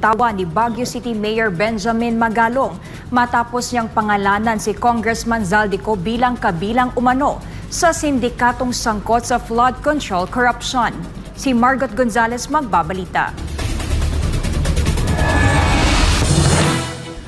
binutawan ni Baguio City Mayor Benjamin Magalong matapos niyang pangalanan si Congressman Zaldico bilang kabilang umano sa sindikatong sangkot sa flood control corruption. Si Margot Gonzalez magbabalita.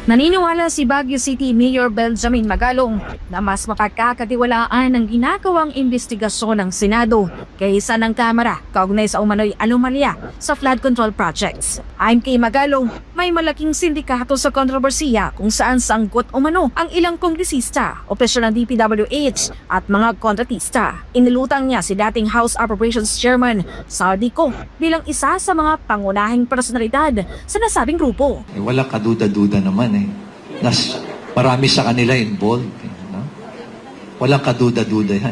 Naniniwala si Baguio City Mayor Benjamin Magalong na mas mapagkakatiwalaan ang ginagawang investigasyon ng Senado kaysa ng Kamara kaugnay sa umano'y anomalya sa flood control projects. Ayon kay Magalong, may malaking sindikato sa kontrobersiya kung saan sangkot umano ang ilang kongresista, opisyal ng DPWH at mga kontratista. Inilutang niya si dating House Appropriations Chairman Zaldico bilang isa sa mga pangunahing personalidad sa nasabing grupo. Wala kaduda-duda naman marami sa kanila involved. No? Walang kaduda-duda yan.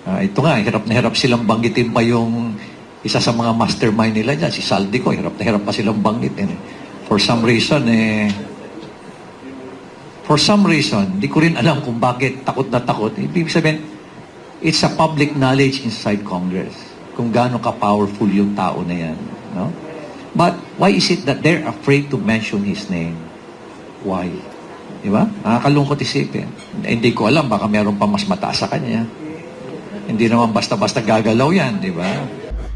Ito nga, hirap na hirap silang banggitin pa yung isa sa mga mastermind nila dyan, si Zaldico. Hirap na hirap pa silang banggitin. For some reason, di ko rin alam kung bakit takot na takot. Ibig sabihin, it's a public knowledge inside Congress kung gaano ka-powerful yung tao na yan. No? But why is it that they're afraid to mention his name? Why? Diba? Nakakalungkot isipin. Hindi ko alam, baka meron pa mas mataas sa kanya. Hindi naman basta-basta gagalaw yan, diba?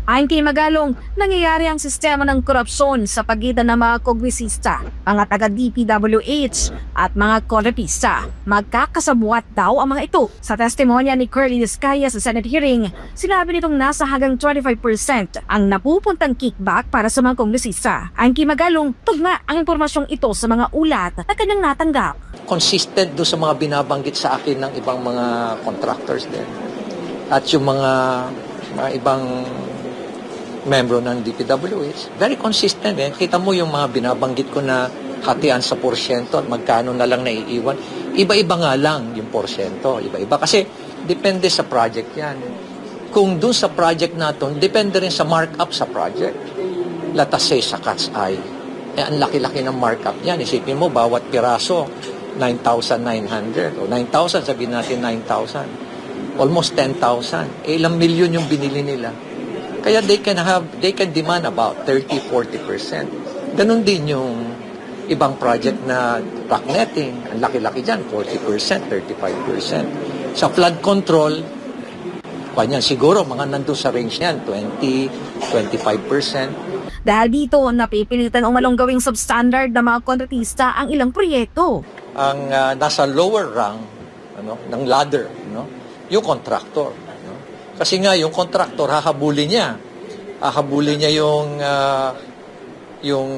Ayon kay Magalong, nangyayari ang sistema ng korupsyon sa pagitan ng mga kongresista, mga taga-DPWH at mga kontratista. Magkakasabuat daw ang mga ito. Sa testimonya ni Curly Discaya sa Senate hearing, sinabi nitong nasa hanggang 25% ang napupuntang kickback para sa mga kongresista. Ayon kay Magalong, tugma ang impormasyong ito sa mga ulat na kanyang natanggap. Consistent do sa mga binabanggit sa akin ng ibang mga contractors din. At yung mga ibang membro ng DPWH, very consistent. Kita mo yung mga binabanggit ko na hatian sa porsyento at magkano na lang naiiwan. Iba-iba nga lang yung porsyento. Iba-iba. Kasi depende sa project yan. Kung dun sa project natin, depende rin sa markup sa project. Let us say sa Cat's Eye. Ang laki-laki ng markup yan. Isipin mo, bawat piraso, 9,900. O 9,000, sabihin natin 9,000. Almost 10,000. Ilang milyon yung binili nila. Kaya they can demand about 30-40%. Ganon din yung ibang project na rock netting. Ang laki-laki dyan, 40%, 35%. Sa flood control, kanyan siguro mga nandun sa range niyan, 20-25%. Dahil dito, napipilitan umalong gawing substandard na mga kontratista ang ilang proyekto. Ang nasa lower rung ng ladder, yung contractor. Kasi nga, yung contractor, hahabulin niya yung